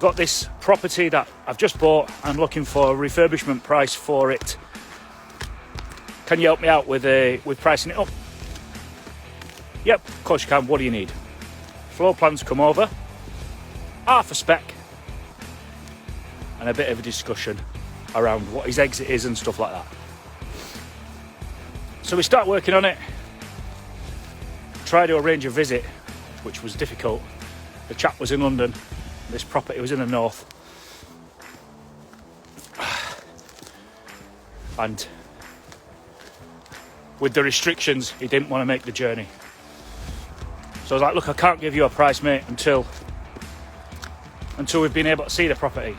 got this property that I've just bought. I'm looking for a refurbishment price for it. Can you help me out with pricing it up? Yep, of course you can. What do you need? Floor plans come over, half a spec, and a bit of a discussion around what his exit is and stuff like that. So we start working on it. Try to arrange a visit, which was difficult. The chap was in London. This property was in the north. And with the restrictions, he didn't want to make the journey. So I was like, look, I can't give you a price, mate, until we've been able to see the property.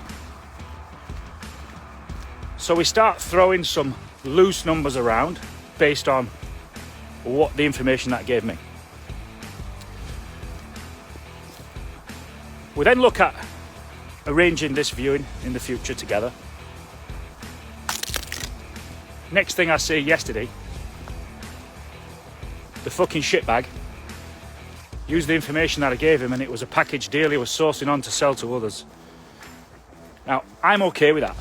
So we start throwing some loose numbers around based on what the information that gave me. We then look at arranging this viewing in the future together. Next thing I see yesterday, the fucking shitbag used the information that I gave him, and it was a package deal he was sourcing on to sell to others. Now, I'm okay with that.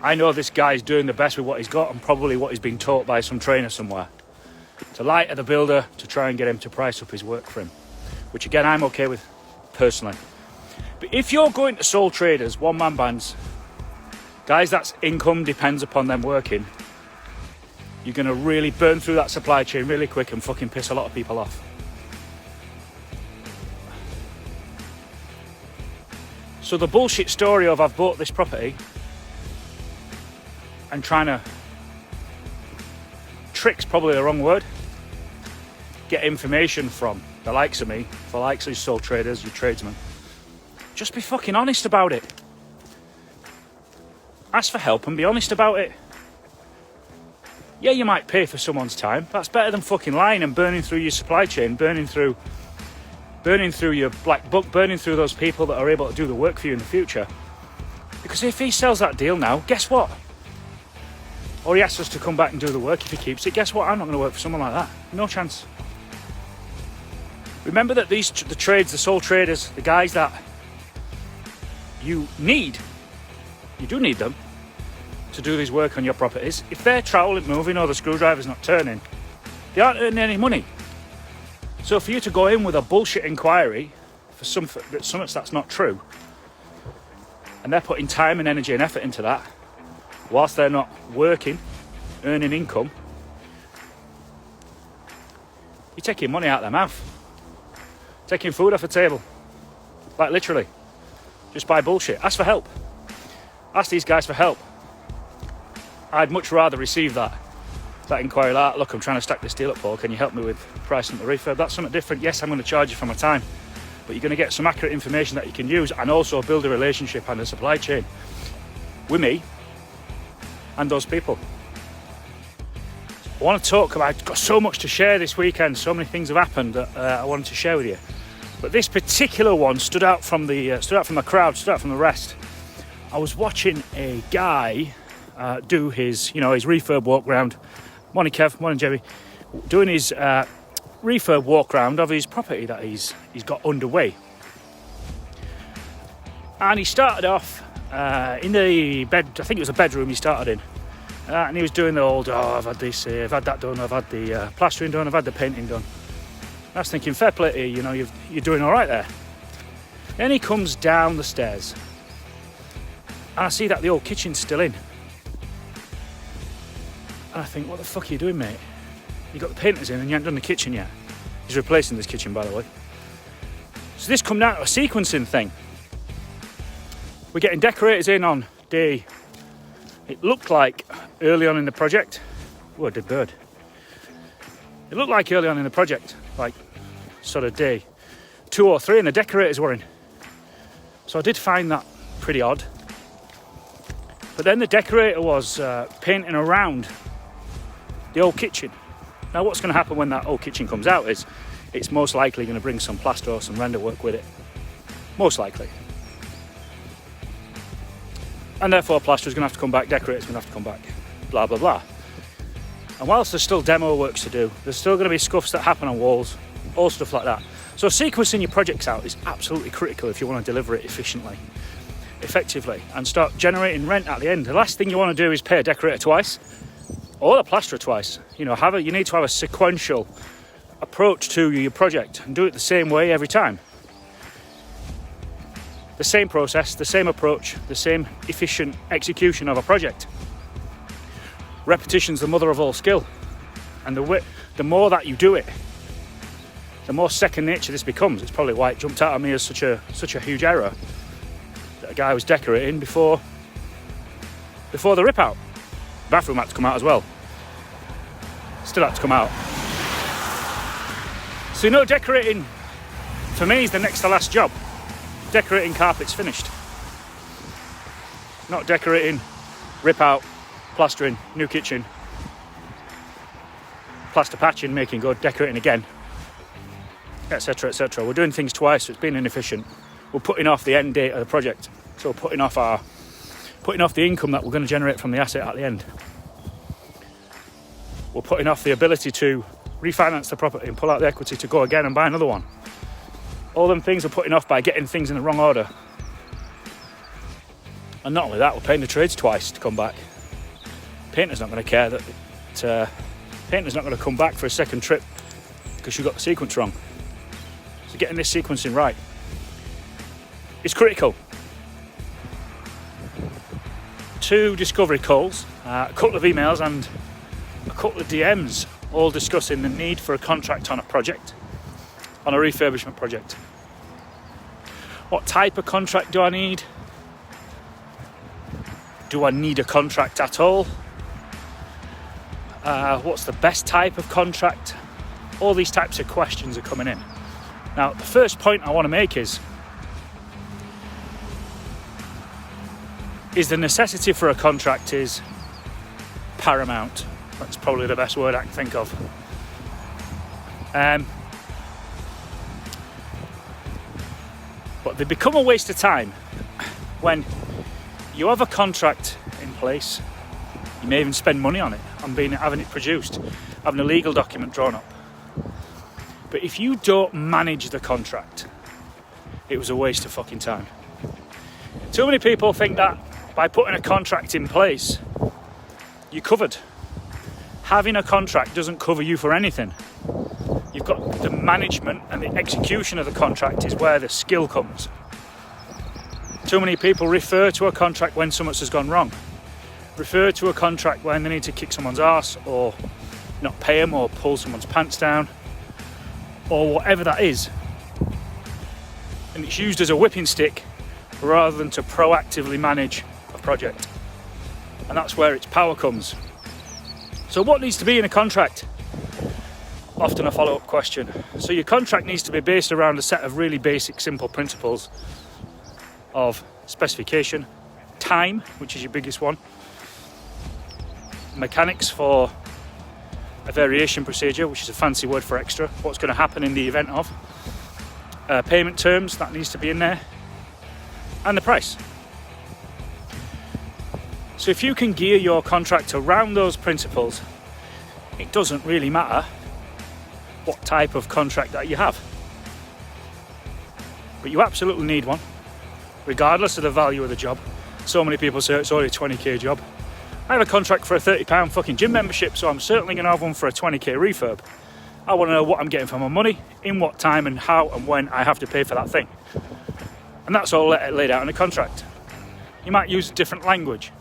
I know this guy's doing the best with what he's got and probably what he's been taught by some trainer somewhere to lie to the builder to try and get him to price up his work for him, which again I'm okay with personally. But if you're going to sole traders, one-man bands, guys that's income depends upon them working, you're going to really burn through that supply chain really quick and fucking piss a lot of people off. So the bullshit story of I've bought this property and trying to, trick's probably the wrong word, get information from the likes of me, the likes of sole traders, your tradesmen. Just be fucking honest about it. Ask for help and be honest about it. Yeah, you might pay for someone's time. That's better than fucking lying and burning through your supply chain, burning through your black book, burning through those people that are able to do the work for you in the future. Because if he sells that deal now, guess what? Or he asks us to come back and do the work if he keeps it, guess what? I'm not going to work for someone like that. No chance. Remember that the trades, the sole traders, the guys that you do need them to do this work on your properties. If their trowel isn't moving or the screwdriver's not turning, they aren't earning any money. So for you to go in with a bullshit inquiry for something that's not true, and they're putting time and energy and effort into that, whilst they're not working, earning income, you're taking money out of their mouth. Taking food off the table. Like literally. Just by bullshit. Ask for help. Ask these guys for help. I'd much rather receive that inquiry like, look, I'm trying to stack this deal up, Paul, can you help me with pricing the refurb? That's something different. Yes, I'm going to charge you for my time, but you're going to get some accurate information that you can use and also build a relationship and a supply chain with me and those people. I want to talk about, I've got so much to share this weekend, so many things have happened that I wanted to share with you. But this particular one stood out from the crowd, stood out from the rest. I was watching a guy do his refurb walk round. Morning Kev, morning Jerry. Doing his refurb walk round of his property that he's got underway. And he started off in the bed, I think it was a bedroom he started in. And he was doing the old, I've had this, I've had that done, I've had the plastering done, I've had the painting done. I was thinking, fair play to you, you're doing all right there. Then he comes down the stairs. And I see that the old kitchen's still in. And I think, what the fuck are you doing, mate? You got the painters in and you haven't done the kitchen yet. He's replacing this kitchen, by the way. So this come down to a sequencing thing. We're getting decorators in on day, it looked like early on in the project. Oh, a dead bird. It looked like early on in the project, like sort of day 2 or 3, and the decorators were in. So I did find that pretty odd. But then the decorator was painting around the old kitchen. Now what's going to happen when that old kitchen comes out is it's most likely going to bring some plaster or some render work with it. Most likely. And therefore plaster's going to have to come back, decorator's going to have to come back, blah, blah, blah. And whilst there's still demo works to do, there's still going to be scuffs that happen on walls, all stuff like that. So sequencing your projects out is absolutely critical if you want to deliver it effectively, and start generating rent at the end. The last thing you want to do is pay a decorator twice or a plasterer twice. You need to have a sequential approach to your project and do it the same way every time. The same process, the same approach, the same efficient execution of a project. Repetition's the mother of all skill, and the more that you do it, the more second nature this becomes. It's probably why it jumped out at me as such a huge error that a guy was decorating before the rip out. The bathroom had to come out as well. Still had to come out. So decorating for me is the next to last job. Decorating carpets finished. Not decorating, rip out, plastering, new kitchen, plaster patching, making good, decorating again, etc, etc. We're doing things twice, so it's being inefficient. We're putting off the end date of the project, so we're putting off the income that we're going to generate from the asset at the end. We're putting off the ability to refinance the property and pull out the equity to go again and buy another one. All them things are putting off by getting things in the wrong order. And not only that, we're paying the trades twice to come back. Painter's not going to care that painter's not going to come back for a second trip because you got the sequence wrong. So getting this sequencing right is critical. 2 discovery calls, a couple of emails and a couple of DMs, all discussing the need for a contract on a project, on a refurbishment project. What type of contract do I need? Do I need a contract at all? What's the best type of contract? All these types of questions are coming in. Now, the first point I want to make is the necessity for a contract is paramount. That's probably the best word I can think of. But they become a waste of time when you have a contract in place. You may even spend money on it, having it produced, having a legal document drawn up. But if you don't manage the contract, it was a waste of fucking time. Too many people think that by putting a contract in place, you're covered. Having a contract doesn't cover you for anything. You've got the management and the execution of the contract is where the skill comes. Too many people refer to a contract when something has gone wrong. Refer to a contract when they need to kick someone's arse or not pay them or pull someone's pants down or whatever that is. And it's used as a whipping stick rather than to proactively manage a project. And that's where its power comes. So what needs to be in a contract? Often a follow-up question. So your contract needs to be based around a set of really basic, simple principles of specification, time, which is your biggest one, mechanics for a variation procedure, which is a fancy word for extra, what's going to happen in the event of, payment terms, that needs to be in there, and the price. So if you can gear your contract around those principles, it doesn't really matter what type of contract that you have. But you absolutely need one, regardless of the value of the job. So many people say it's only a 20k job. I have a contract for a £30 fucking gym membership, so I'm certainly going to have one for a 20k refurb. I want to know what I'm getting for my money, in what time and how and when I have to pay for that thing. And that's all laid out in a contract. You might use a different language.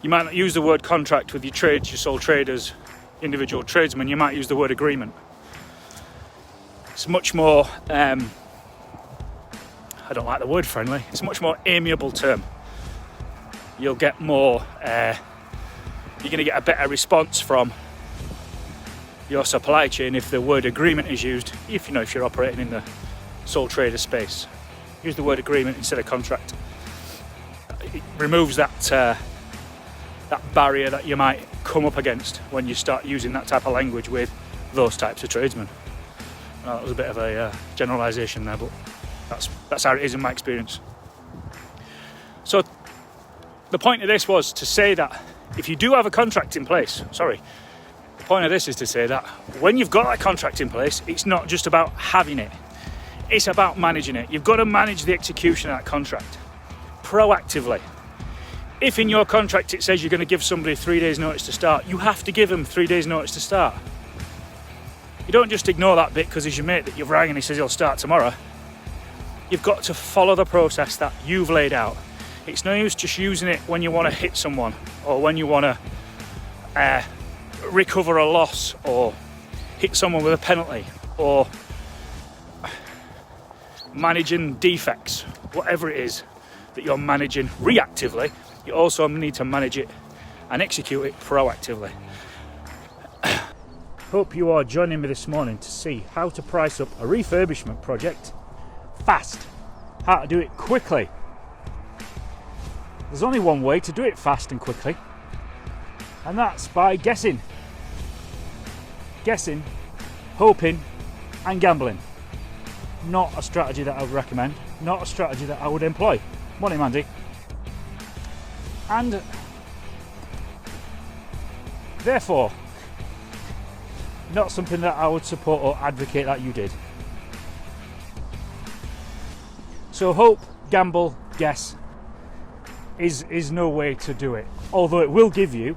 You might not use the word contract with your trades, your sole traders, individual tradesmen. You might use the word agreement. It's much more, I don't like the word friendly, it's a much more amiable term. You'll get more, you're going to get a better response from your supply chain if the word agreement is used, if you're operating in the sole trader space. Use the word agreement instead of contract. It removes that barrier that you might come up against when you start using that type of language with those types of tradesmen. That was a bit of a generalisation there, but that's how it is in my experience. So the point of this was to say that if you do have a contract in place, the point of this is to say that when you've got that contract in place, it's not just about having it. It's about managing it. You've got to manage the execution of that contract proactively. If in your contract it says you're going to give somebody 3 days notice to start, you have to give them 3 days notice to start. You don't just ignore that bit because he's your mate that you've rang and he says he'll start tomorrow. You've got to follow the process that you've laid out. It's no use just using it when you want to hit someone, or when you want to recover a loss, or hit someone with a penalty, or managing defects. Whatever it is that you're managing reactively, you also need to manage it and execute it proactively. Hope you are joining me this morning to see how to price up a refurbishment project fast, how to do it quickly. There's only one way to do it fast and quickly, and that's by guessing. Guessing, hoping and gambling. Not a strategy that I would recommend, not a strategy that I would employ. Morning, Mandy. And therefore, not something that I would support or advocate that you did. So hope, gamble, guess is no way to do it, although it will give you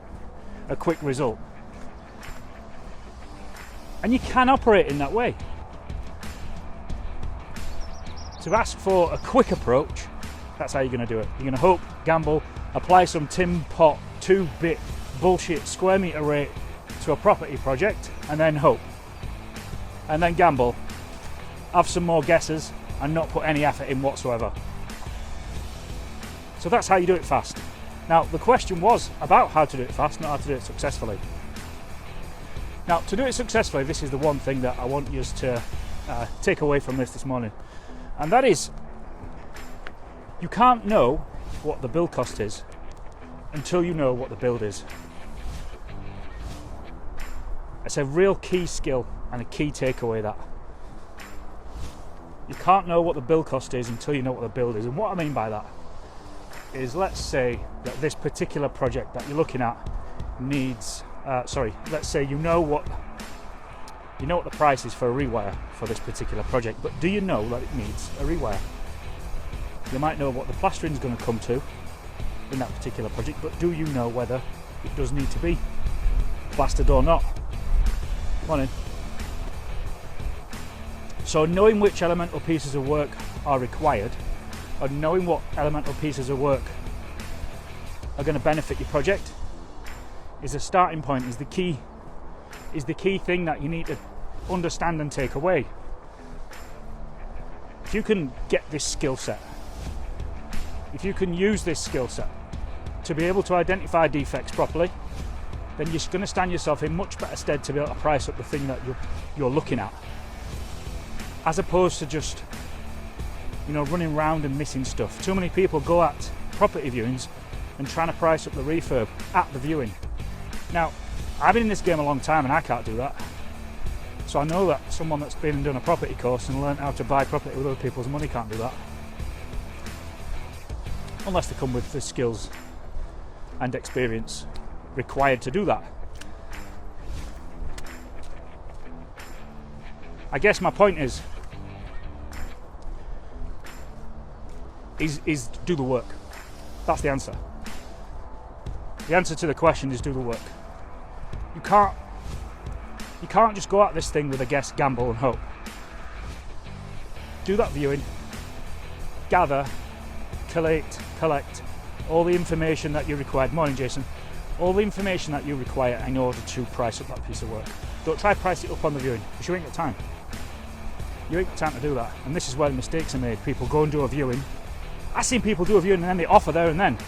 a quick result. And you can operate in that way. To ask for a quick approach, that's how you're going to do it. You're going to hope, gamble, apply some tin pot 2-bit bullshit square meter rate to a property project, and then hope. And then gamble, have some more guesses, and not put any effort in whatsoever. So that's how you do it fast. Now, the question was about how to do it fast, not how to do it successfully. Now, to do it successfully, this is the one thing that I want you to take away from this morning. And that is, you can't know what the build cost is until you know what the build is. It's a real key skill and a key takeaway, that you can't know what the build cost is until you know what the build is. And what I mean by that is, let's say that this particular project that you're looking at needs, let's say you know what the price is for a rewire for this particular project, but do you know that it needs a rewire? You might know what the plastering is going to come to in that particular project, but do you know whether it does need to be plastered or not? Morning. So knowing which elemental pieces of work are required, or knowing what elemental pieces of work are going to benefit your project, is a starting point, is the key thing that you need to understand and take away. If you can get this skill set, if you can use this skill set to be able to identify defects properly, then you're going to stand yourself in much better stead to be able to price up the thing that you're looking at, as opposed to just running around and missing stuff. Too many people go at property viewings and trying to price up the refurb at the viewing. Now, I've been in this game a long time and I can't do that. So I know that someone that's been and done a property course and learned how to buy property with other people's money can't do that. Unless they come with the skills and experience required to do that. I guess my point is do the work. That's the answer. The answer to the question is do the work. You can't just go at this thing with a guess, gamble and hope. Do that viewing, gather, collect all the information that you require. Morning, Jason. All the information that you require in order to price up that piece of work. Don't try to price it up on the viewing, because you ain't got time. You ain't got time to do that. And this is where the mistakes are made. People go and do a viewing. I've seen people do a viewing and then they offer there and then,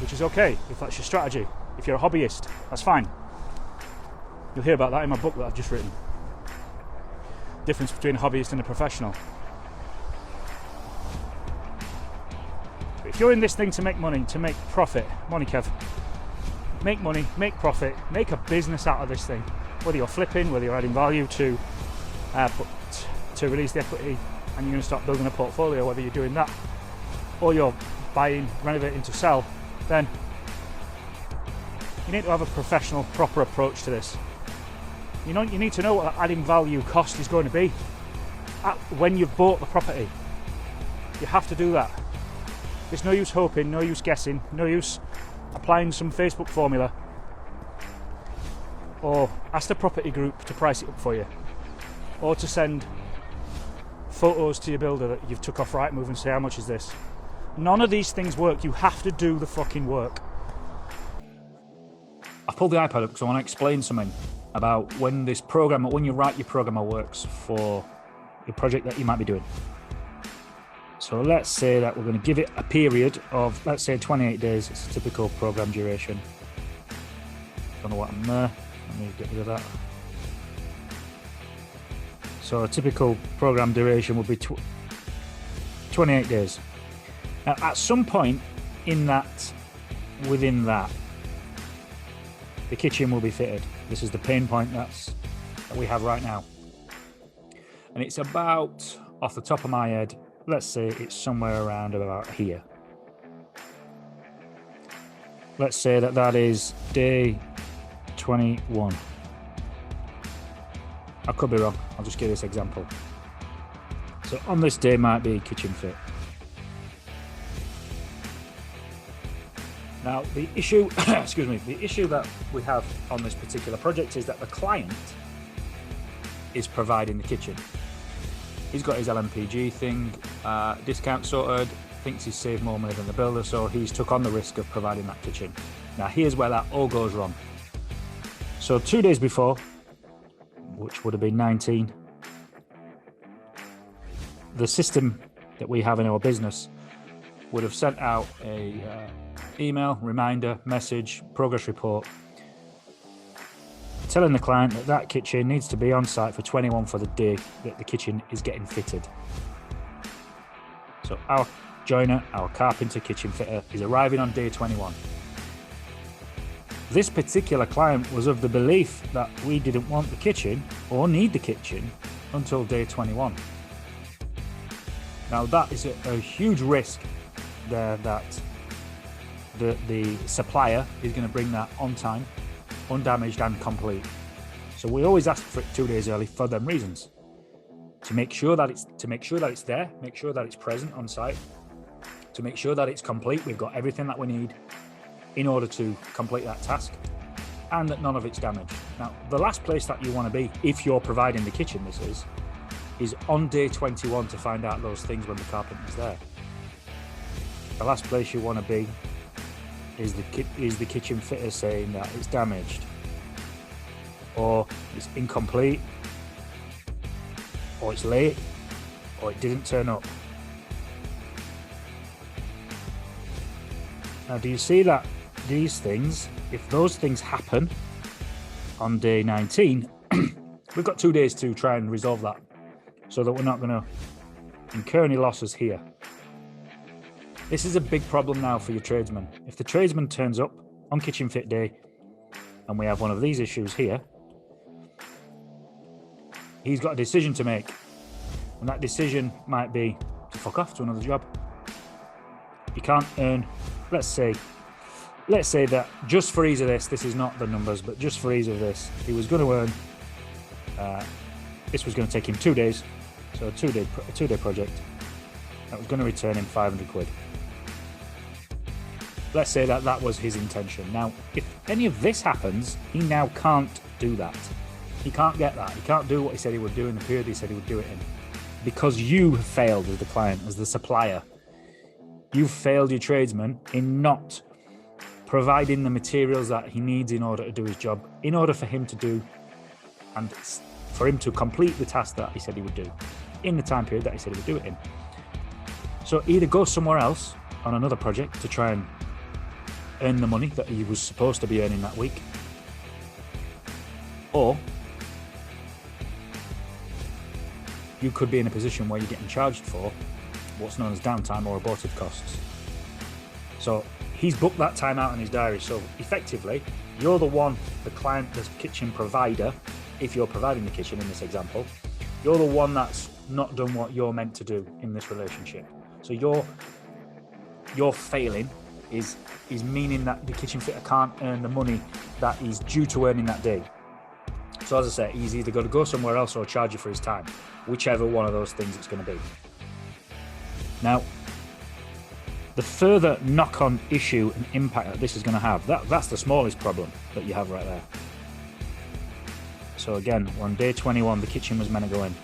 which is okay if that's your strategy. If you're a hobbyist, that's fine. You'll hear about that in my book that I've just written. Difference between a hobbyist and a professional. But if you're in this thing to make money, to make profit, money, Kev, make money, make profit, make a business out of this thing. Whether you're flipping, whether you're adding value to release the equity, and you're going to start building a portfolio, whether you're doing that or you're buying, renovating to sell, then you need to have a professional, proper approach to this. You need to know what that adding value cost is going to be. when you've bought the property. You have to do that. There's no use hoping, no use guessing, no use applying some Facebook formula, or ask the property group to price it up for you, or to send photos to your builder that you've took off Rightmove and say, how much is this? None of these things work. You have to do the fucking work. I've pulled the iPad up because I want to explain something about when you write your programmer works for your project that you might be doing. So let's say that we're going to give it a period of, let's say 28 days. It's a typical program duration. Don't know what I'm there. Let me get rid of that. So a typical program duration would be 28 days. Now, at some point within that, the kitchen will be fitted. This is the pain point that we have right now. And it's about, off the top of my head, let's say it's somewhere around about here. Let's say that is day 21. I could be wrong. I'll just give this example. So on this day might be kitchen fit. Now the issue, the issue that we have on this particular project is that the client is providing the kitchen. He's got his LMPG thing, discount sorted, thinks he's saved more money than the builder, so he's took on the risk of providing that kitchen. Now here's where that all goes wrong. So 2 days before, which would have been 19, the system that we have in our business would have sent out a email, reminder, message, progress report, telling the client that kitchen needs to be on site for 21 for the day that the kitchen is getting fitted. So our joiner, our carpenter, kitchen fitter is arriving on day 21. This particular client was of the belief that we didn't want the kitchen or need the kitchen until day 21. Now that is a huge risk there that the supplier is going to bring that on time, undamaged and complete. So we always ask for it 2 days early for them reasons. To make sure that it's there, make sure that it's present on site, to make sure that it's complete, we've got everything that we need in order to complete that task, and that none of it's damaged. Now, the last place that you want to be, if you're providing the kitchen, is on day 21 to find out those things when the carpenter's there. The last place you want to be is the kitchen fitter saying that it's damaged, or it's incomplete, or it's late, or it didn't turn up. Now, do you see that these things, if those things happen on day 19, we've got 2 days to try and resolve that so that we're not going to incur any losses here. This is a big problem now for your tradesman. If the tradesman turns up on kitchen fit day and we have one of these issues here, he's got a decision to make, and that decision might be to fuck off to another job. You can't earn, let's say that just for ease of this is not the numbers, but just for ease of this, he was going to earn, this was going to take him 2 days, so a two-day project, that was going to return him 500 quid. Let's say that was his intention. Now, if any of this happens, he now can't do that. He can't get that. He can't do what he said he would do in the period he said he would do it in. Because you have failed as the client, as the supplier. You've failed your tradesman in not providing the materials that he needs in order to do his job, in order for him to do, and for him to complete the task that he said he would do, in the time period that he said he would do it in. So either go somewhere else on another project to try and earn the money that he was supposed to be earning that week, or you could be in a position where you're getting charged for what's known as downtime or abortive costs. So he's booked that time out in his diary. So effectively, you're the one, the client, the kitchen provider, if you're providing the kitchen in this example, you're the one that's not done what you're meant to do in this relationship. So your failing is meaning that the kitchen fitter can't earn the money that he's due to earn in that day. So as I say, he's either going to go somewhere else or charge you for his time, whichever one of those things it's going to be. Now, the further knock-on issue and impact that this is going to have, that's the smallest problem that you have right there. So again, we're on day 21, the kitchen was meant to go in.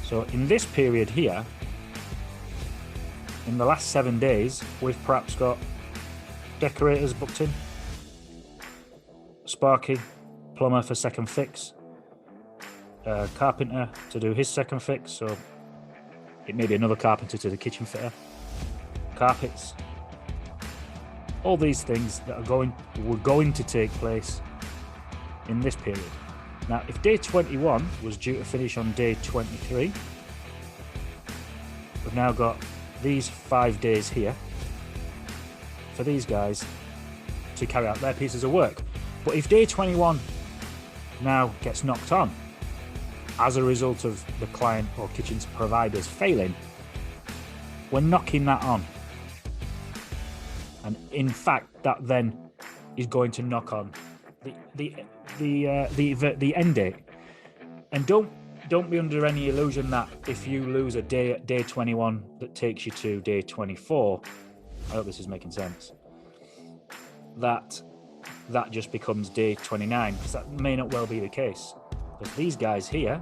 So in this period here, in the last 7 days, we've perhaps got decorators booked in, Sparky, plumber for second fix, carpenter to do his second fix, so it may be another carpenter to the kitchen fitter, carpets, all these things that were going to take place in this period. Now, if day 21 was due to finish on day 23, we've now got these 5 days here for these guys to carry out their pieces of work. But if day 21 now gets knocked on as a result of the client or kitchen providers failing, we're knocking that on. And in fact, that then is going to knock on the end date. And don't be under any illusion that if you lose a day at day 21 that takes you to day 24, I hope this is making sense, that just becomes day 29, because that may not well be the case. Because these guys here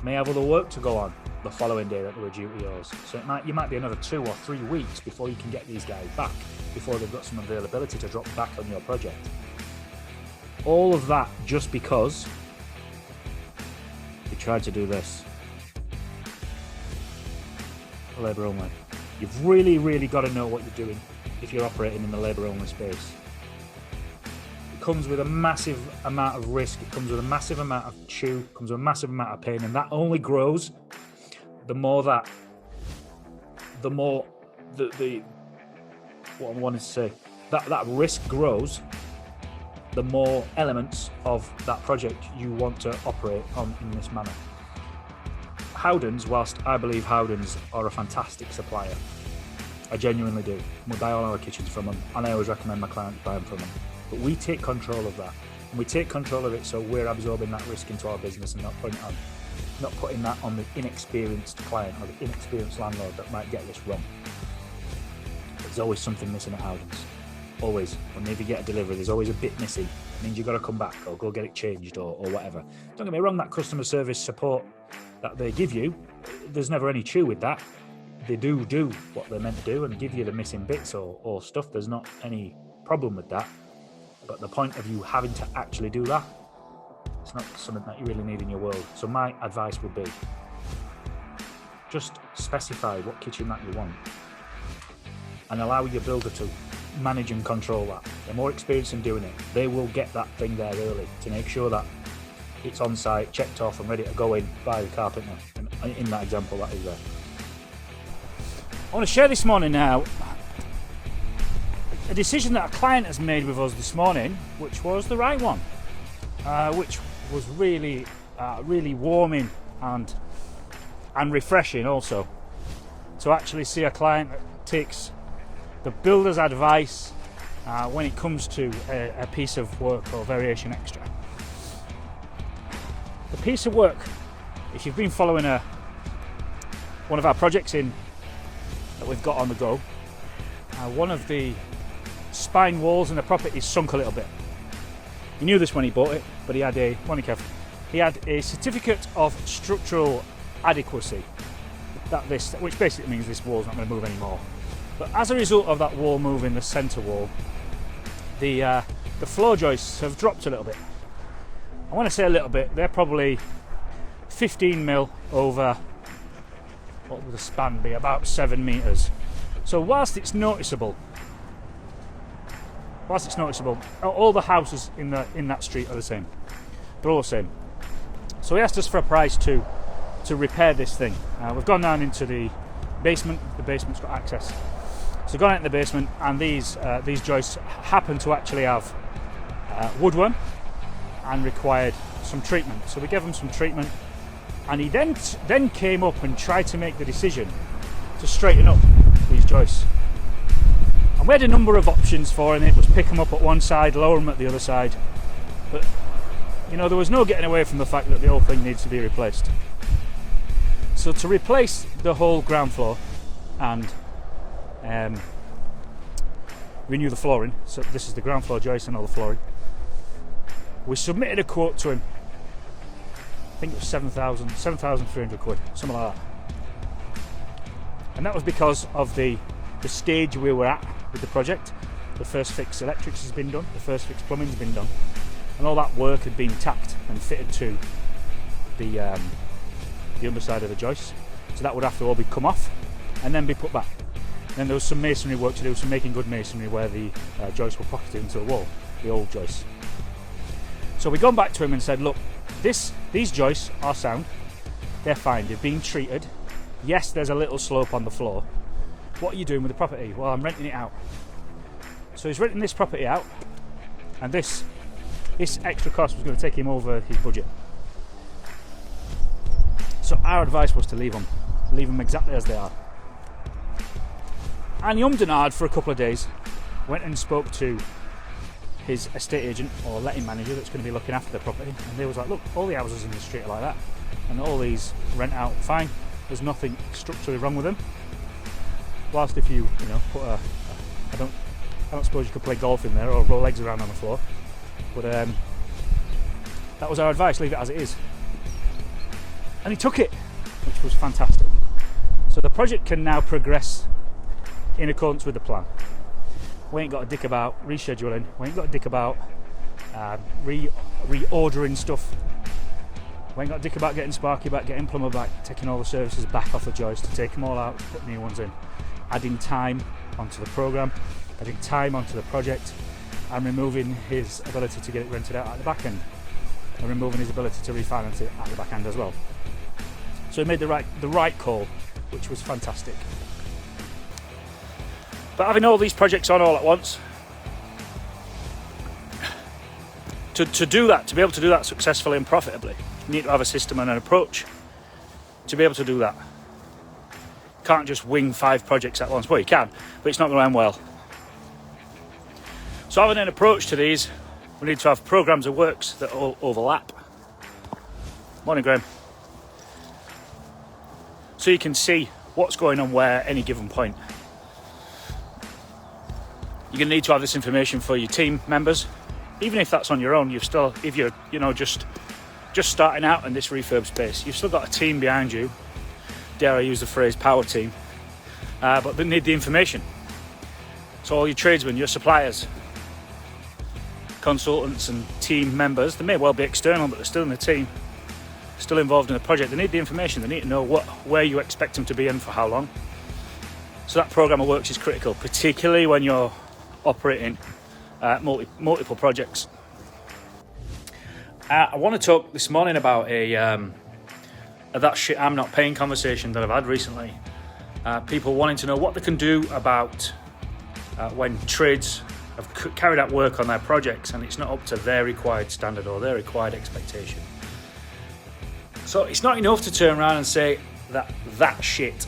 may have other work to go on the following day that they were due to yours. So you might be another 2 or 3 weeks before you can get these guys back, before they've got some availability to drop back on your project. All of that just because you tried to do this. Labour only. You've really, really got to know what you're doing if you're operating in the labour only space. It comes with a massive amount of risk, it comes with a massive amount of chew, it comes with a massive amount of pain, and that only grows the more what I wanted to say, that risk grows, the more elements of that project you want to operate on in this manner. Howdens, whilst I believe Howdens are a fantastic supplier, I genuinely do. We buy all our kitchens from them, and I always recommend my clients buy them from them. But we take control of that, and we take control of it so we're absorbing that risk into our business and not putting that on the inexperienced client or the inexperienced landlord that might get this wrong. There's always something missing at Howdens. Always. Whenever you get a delivery, there's always a bit missing. It means you've got to come back or go get it changed or whatever. Don't get me wrong, that customer service support that they give you, there's never any chew with that. They do what they're meant to do and give you the missing bits or stuff. There's not any problem with that. But the point of you having to actually do that, it's not something that you really need in your world. So my advice would be, just specify what kitchen that you want and allow your builder to manage and control that. They're more experienced in doing it. They will get that thing there early to make sure that it's on site, checked off and ready to go in by the carpenter. And in that example, that is there. I want to share this morning now a decision that a client has made with us this morning, which was the right one, which was really warming and refreshing also, to actually see a client that takes the builder's advice when it comes to a piece of work or variation extra. The piece of work, if you've been following one of our projects that we've got on the go, one of the spine walls in the property sunk a little bit. He knew this when he bought it, but he had a certificate of structural adequacy, which basically means this wall's not going to move anymore. But as a result of that wall moving, the centre wall, the floor joists have dropped a little bit. I want to say a little bit, they're probably 15 mil over, what would the span be, about 7 metres. So whilst it's noticeable, all the houses in that street are the same. They're all the same. So he asked us for a price to repair this thing. We've gone down into the basement. The basement's got access. So we've gone into the basement, and these joists happen to actually have woodworm and required some treatment. So we gave him some treatment, and he then came up and tried to make the decision to straighten up these joists. And we had a number of options for him. It was pick them up at one side, lower them at the other side. But, you know, there was no getting away from the fact that the whole thing needs to be replaced. So to replace the whole ground floor and renew the flooring, so this is the ground floor joist and all the flooring, we submitted a quote to him. I think it was 7,300 quid, something like that. And that was because of the stage we were at with the project. The first fix electrics has been done, the first fix plumbing's been done, and all that work had been tacked and fitted to the underside of the joist. So that would have to all be come off and then be put back. Then there was some masonry work to do, some making good masonry where the joists were pocketed into the wall, the old joists. So we've gone back to him and said, look, these joists are sound, they're fine, they've been treated. Yes, there's a little slope on the floor. What are you doing with the property? Well, I'm renting it out. So he's renting this property out, and this extra cost was going to take him over his budget. So our advice was to leave them exactly as they are. And he ummed and ahed for a couple of days, went and spoke to his estate agent or letting manager that's going to be looking after the property, and they was like, look, all the houses in the street are like that, and all these rent out fine, there's nothing structurally wrong with them. Whilst if you put I don't suppose you could play golf in there or roll legs around on the floor, but that was our advice, leave it as it is. And he took it, which was fantastic. So the project can now progress in accordance with the plan. We ain't got a dick about rescheduling, we ain't got a dick about reordering stuff, we ain't got a dick about getting Sparky back, getting Plumber back, taking all the services back off the joist, to take them all out, put new ones in, adding time onto the programme, adding time onto the project, and removing his ability to get it rented out at the back end, and removing his ability to refinance it at the back end as well. So he made the right call, which was fantastic. But having all these projects on all at once, to do that, to be able to do that successfully and profitably, you need to have a system and an approach to be able to do that. You can't just wing 5 projects at once. Well, you can, but it's not going to end well. So having an approach to these, we need to have programs of works that all overlap. Morning, Graham. So you can see what's going on where at any given point. You're going to need to have this information for your team members, even if that's on your own. If you're just starting out in this refurb space, you've still got a team behind you. Dare I use the phrase power team, but they need the information. So all your tradesmen, your suppliers, consultants and team members, they may well be external, but they're still in the team, still involved in the project. They need the information. They need to know where you expect them to be and for how long. So that program of works is critical, particularly when you're operating multiple projects. I want to talk this morning about that shit I'm not paying conversation that I've had recently. People wanting to know what they can do about when trades have carried out work on their projects and it's not up to their required standard or their required expectation. So it's not enough to turn around and say that shit,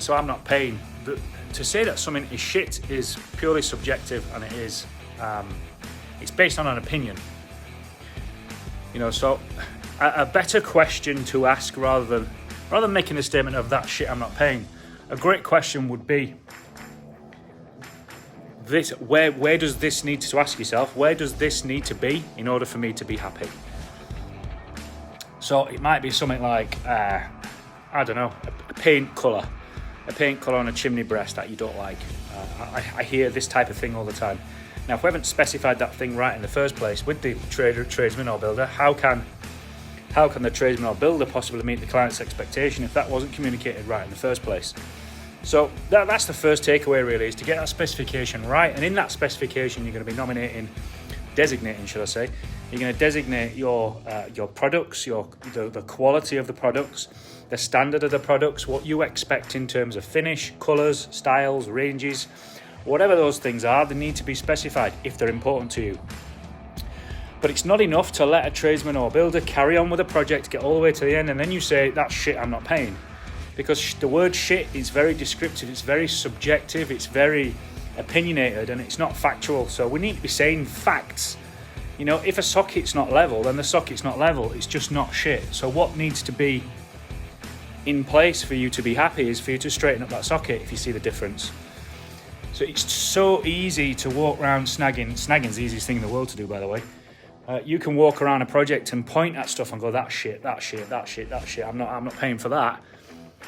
so I'm not paying. To say that something is shit is purely subjective, and it is it's based on an opinion. So a better question to ask rather than making a statement of that shit I'm not paying, a great question would be this: where does this need to ask yourself, where does this need to be in order for me to be happy? So it might be something like I don't know, a paint colour on a chimney breast that you don't like. I hear this type of thing all the time. Now, if we haven't specified that thing right in the first place with the tradesman or builder, how can the tradesman or builder possibly meet the client's expectation if that wasn't communicated right in the first place? So that's the first takeaway, really, is to get that specification right. And in that specification, you're going to be designating, should I say, you're going to designate your products, the quality of the products, the standard of the products, what you expect in terms of finish, colours, styles, ranges, whatever those things are, they need to be specified if they're important to you. But it's not enough to let a tradesman or builder carry on with a project, get all the way to the end, and then you say, that's shit, I'm not paying. Because the word shit is very descriptive, it's very subjective, it's very opinionated, and it's not factual. So we need to be saying facts. You know, if a socket's not level, then the socket's not level. It's just not shit. So what needs to be in place for you to be happy is for you to straighten up that socket if you see the difference. So it's so easy to walk around snagging. Snagging's the easiest thing in the world to do, by the way. You can walk around a project and point at stuff and go, that shit, that shit, that shit, that shit. I'm not paying for that.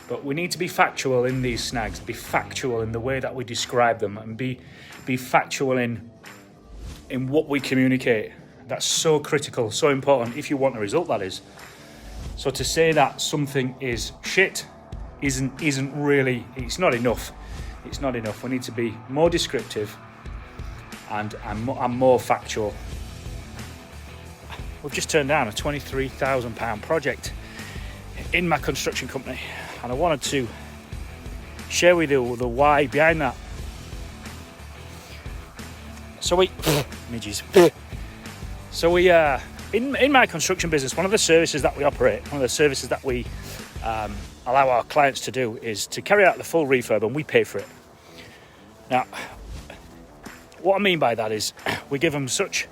But we need to be factual in these snags, be factual in the way that we describe them, and be factual in what we communicate. That's so critical, so important if you want a result, that is. So to say that something is shit isn't really, it's not enough. It's not enough. We need to be more descriptive and more factual. We've just turned down a £23,000 project in my construction company, and I wanted to share with you the why behind that. So we in my construction business, one of the services that we operate, one of the services that we allow our clients to do is to carry out the full refurb, and we pay for it. Now, what I mean by that is we give them such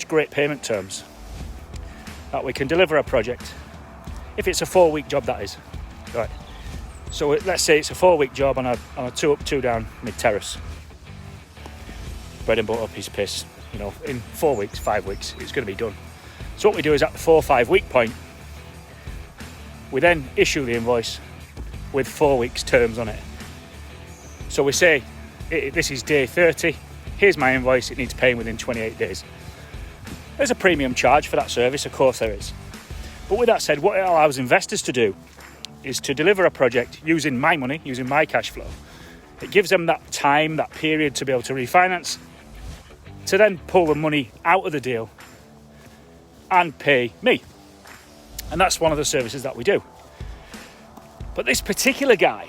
great payment terms that we can deliver a project. If it's a 4-week job, that is. Right. So let's say it's a 4-week job on a 2 up, 2 down mid-terrace. Bread and butter, piece of piss. You know, in 4 weeks, 5 weeks, it's going to be done. So what we do is at the 4 or 5 week point, we then issue the invoice with 4 weeks terms on it. So we say, this is day 30, here's my invoice, it needs paying within 28 days. There's a premium charge for that service, of course there is. But with that said, what it allows investors to do is to deliver a project using my money, using my cash flow. It gives them that time, that period to be able to refinance, to then pull the money out of the deal and pay me. And that's one of the services that we do. But this particular guy,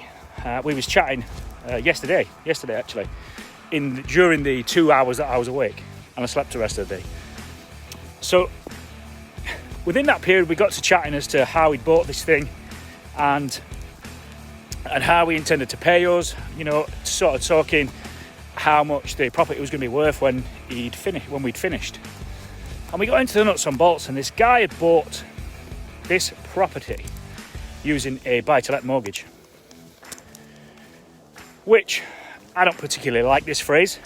we was chatting yesterday actually, during the 2 hours that I was awake, and I slept the rest of the day. So within that period, we got to chatting as to how he'd bought this thing and how he intended to pay us, you know, sort of talking how much the property was going to be worth when we'd finished. And we got into the nuts and bolts, and this guy had bought this property using a buy-to-let mortgage, which I don't particularly like this phrase,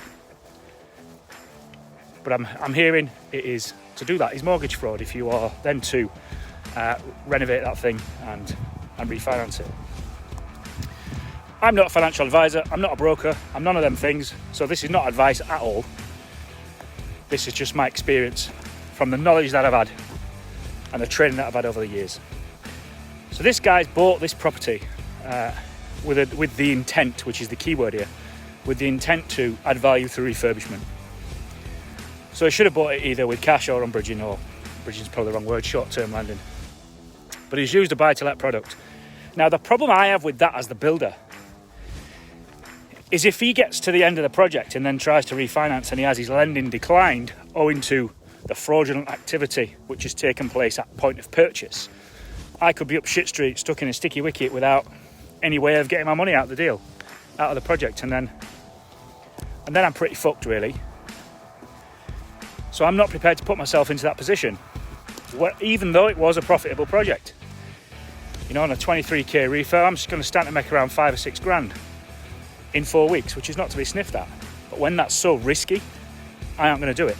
but I'm hearing it is to do that is mortgage fraud if you are then to renovate that thing and refinance it. I'm not a financial advisor, I'm not a broker, I'm none of them things, so this is not advice at all. This is just my experience from the knowledge that I've had and the training that I've had over the years. So this guy's bought this property with the intent, which is the key word here, with the intent to add value through refurbishment. So he should have bought it either with cash or on bridging, or bridging is probably the wrong word, short-term lending. But he's used a buy-to-let product. Now the problem I have with that as the builder is if he gets to the end of the project and then tries to refinance and he has his lending declined owing to the fraudulent activity which has taken place at point of purchase, I could be up shit street, stuck in a sticky wicket without any way of getting my money out of the deal, out of the project, and then I'm pretty fucked really. So I'm not prepared to put myself into that position, even though it was a profitable project. You know, on a 23k refurb, I'm just going to stand to make around 5 or 6 grand in 4 weeks, which is not to be sniffed at. But when that's so risky, I aren't going to do it.